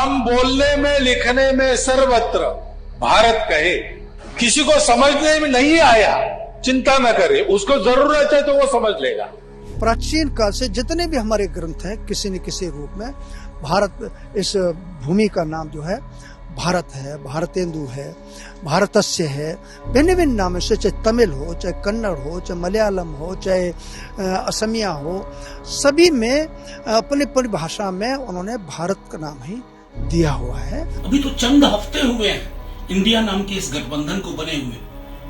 हम बोलने में लिखने में सर्वत्र भारत कहे, किसी को समझने में नहीं आया चिंता न करे, उसको जरूरत है तो वो समझ लेगा। प्राचीन काल से जितने भी हमारे ग्रंथ हैं किसी न किसी रूप में भारत, इस भूमि का नाम जो है भारत है, भारतेंदु है, भारतस्य है, भिन्न भिन्न नामों से, चाहे तमिल हो, चाहे कन्नड़ हो, चाहे मलयालम हो, चाहे असमिया हो, सभी में अपनी परिभाषा में उन्होंने भारत का नाम ही दिया हुआ है। अभी तो चंद हफ्ते हुए हैं इंडिया नाम के इस गठबंधन को बने हुए,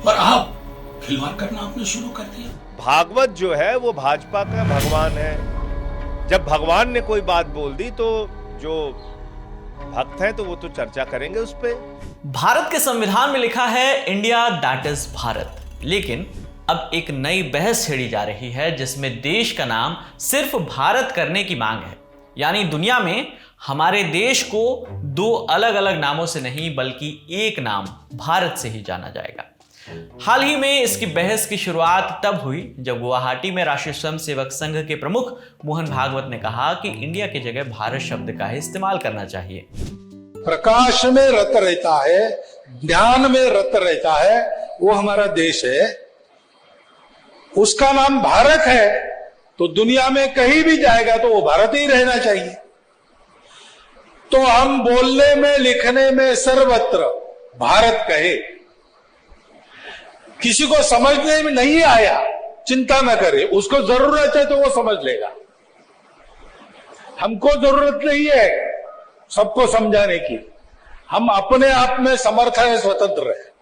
और आप खिलवाड़ करना आपने शुरू कर दिया। भागवत जो है वो भाजपा का भगवान है। जब भगवान ने कोई बात बोल दी तो जो भक्त हैं तो वो तो चर्चा करेंगे उस पे। भारत के संविधान में लिखा है इंडिया दैट इज भारत, लेकिन अब एक नई बहस छेड़ी जा रही है जिसमें देश का नाम सिर्फ भारत करने की मांग है। यानी दुनिया में हमारे देश को दो अलग अलग नामों से नहीं बल्कि एक नाम भारत से ही जाना जाएगा। हाल ही में इसकी बहस की शुरुआत तब हुई जब गुवाहाटी में राष्ट्रीय स्वयंसेवक संघ के प्रमुख मोहन भागवत ने कहा कि इंडिया की जगह भारत शब्द का ही इस्तेमाल करना चाहिए। प्रकाश में रत रहता है, ज्ञान में रत रहता है, वो हमारा देश है, उसका नाम भारत है, तो दुनिया में कहीं भी जाएगा तो वो भारत ही रहना चाहिए। तो हम बोलने में लिखने में सर्वत्र भारत कहे, किसी को समझने में नहीं आया चिंता न करे, उसको जरूरत है तो वो समझ लेगा। हमको जरूरत नहीं है सबको समझाने की, हम अपने आप में समर्थ है, स्वतंत्र है।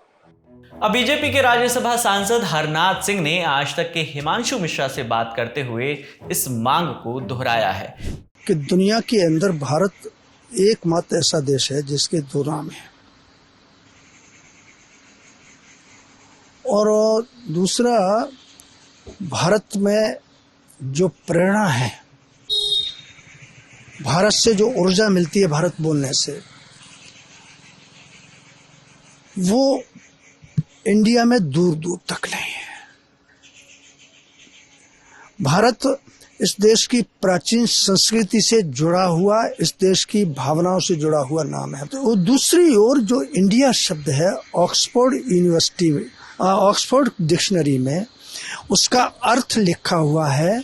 अब बीजेपी के राज्यसभा सांसद हरनाथ सिंह ने आज तक के हिमांशु मिश्रा से बात करते हुए इस मांग को दोहराया है कि दुनिया के अंदर भारत एकमात्र ऐसा देश है जिसके दो नाम है, और दूसरा भारत में जो प्रेरणा है, भारत से जो ऊर्जा मिलती है भारत बोलने से, वो इंडिया में दूर दूर तक नहीं है। भारत इस देश की प्राचीन संस्कृति से जुड़ा हुआ, इस देश की भावनाओं से जुड़ा हुआ नाम है। तो दूसरी ओर जो इंडिया शब्द है, ऑक्सफोर्ड यूनिवर्सिटी में, ऑक्सफोर्ड डिक्शनरी में उसका अर्थ लिखा हुआ है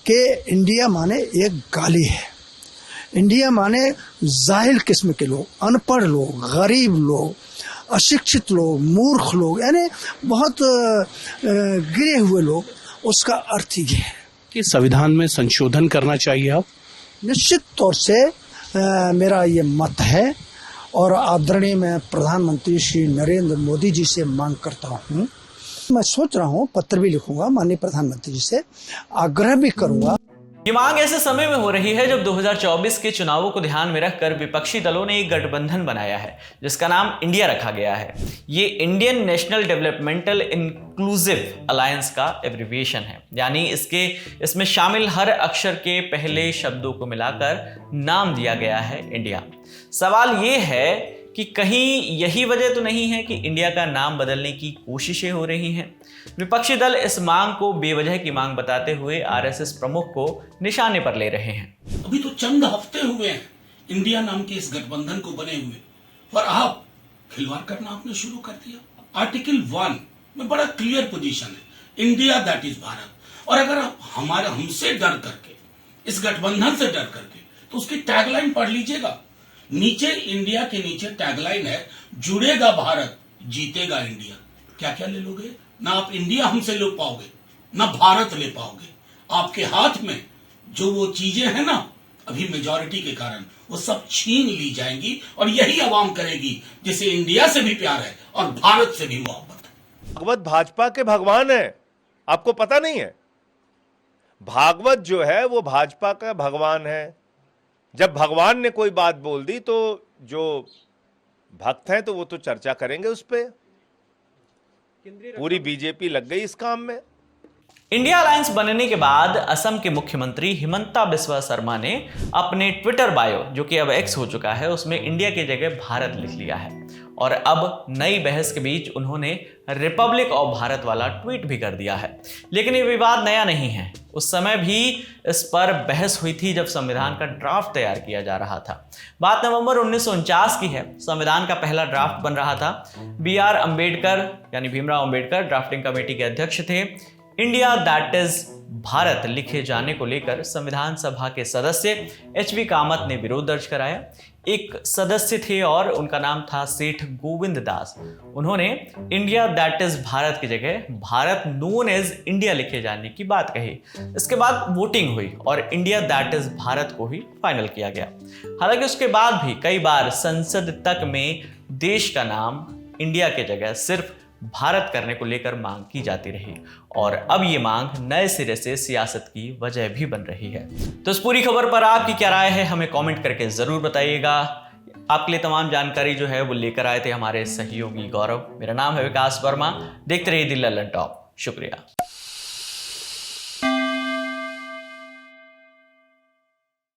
कि इंडिया माने एक गाली है। इंडिया माने जाहिल किस्म के लोग, अनपढ़ लोग, गरीब लोग, अशिक्षित लोग, मूर्ख लोग, यानी बहुत गिरे हुए लोग, उसका अर्थ ही है कि संविधान में संशोधन करना चाहिए। अब निश्चित तौर से मेरा ये मत है, और आदरणीय मैं प्रधानमंत्री श्री नरेंद्र मोदी जी से मांग करता हूँ, मैं सोच रहा हूँ पत्र भी लिखूंगा, माननीय प्रधानमंत्री जी से आग्रह भी करूंगा। ये मांग ऐसे समय में हो रही है जब 2024 के चुनावों को ध्यान में रखकर विपक्षी दलों ने एक गठबंधन बनाया है जिसका नाम इंडिया रखा गया है। ये Indian national developmental inclusive alliance का एब्रिविएशन है, यानी इसमें शामिल हर अक्षर के पहले शब्दों को मिलाकर नाम दिया गया है इंडिया। सवाल ये है कि कहीं यही वजह तो नहीं है कि इंडिया का नाम बदलने की कोशिशें हो रही हैं। विपक्षी दल इस मांग को बेवजह की मांग बताते हुए आरएसएस प्रमुख को निशाने पर ले रहे हैं। अभी तो चंद हफ्ते हुए हैं इंडिया नाम के इस गठबंधन को बने हुए, और आप खिलवाड़ करना आपने शुरू कर दिया। आर्टिकल 1 में बड़ा क्लियर पोजीशन है, इंडिया दैट इज भारत। और अगर आप हमसे डर करके, इस गठबंधन से डर करके, तो उसकी टैगलाइन पढ़ लीजिएगा। नीचे इंडिया के नीचे टैगलाइन है, जुड़ेगा भारत, जीतेगा इंडिया। क्या क्या ले लोगे? ना आप इंडिया हमसे ले पाओगे, ना भारत ले पाओगे। आपके हाथ में जो वो चीजें हैं ना, अभी मेजॉरिटी के कारण वो सब छीन ली जाएंगी, और यही आवाम करेगी जिसे इंडिया से भी प्यार है और भारत से भी मोहब्बत है। भागवत भाजपा के भगवान है, आपको पता नहीं है? भागवत जो है वो भाजपा का भगवान है। जब भगवान ने कोई बात बोल दी तो जो भक्त हैं तो वो तो चर्चा करेंगे उस पे। पूरी बीजेपी लग गई इस काम में। इंडिया अलायंस बनने के बाद असम के मुख्यमंत्री हिमंता बिस्वा शर्मा ने अपने ट्विटर बायो, जो कि अब एक्स हो चुका है, उसमें इंडिया की जगह भारत लिख लिया है। और अब नई बहस के बीच उन्होंने रिपब्लिक ऑफ भारत वाला ट्वीट भी कर दिया है। लेकिन ये विवाद नया नहीं है। उस समय भी इस पर बहस हुई थी जब संविधान का ड्राफ्ट तैयार किया जा रहा था। बात नवंबर 1949 की है। संविधान का पहला ड्राफ्ट बन रहा था। BR अम्बेडकर यानी भीमराव अम्बेडकर ड्राफ्टिंग कमेटी के अध्यक्ष थे। इंडिया दैट इज भारत लिखे जाने को लेकर संविधान सभा के सदस्य HV कामत ने विरोध दर्ज कराया। एक सदस्य थे और उनका नाम था सेठ गोविंद दास। उन्होंने इंडिया दैट इज भारत की जगह भारत नोन एज इंडिया लिखे जाने की बात कही। इसके बाद वोटिंग हुई और इंडिया दैट इज भारत को ही फाइनल किया गया। हालांकि उसके बाद भी कई बार संसद तक में देश का नाम इंडिया की जगह सिर्फ भारत करने को लेकर मांग की जाती रही और अब ये मांग नए सिरे से सियासत की वजह भी बन रही है। तो इस पूरी खबर पर आपकी क्या राय है हमें कमेंट करके जरूर बताइएगा। आपके लिए तमाम जानकारी जो है वो लेकर आए थे हमारे सहयोगी गौरव। मेरा नाम है विकास वर्मा। देखते रहिए दिल लल्लन टॉप। शुक्रिया।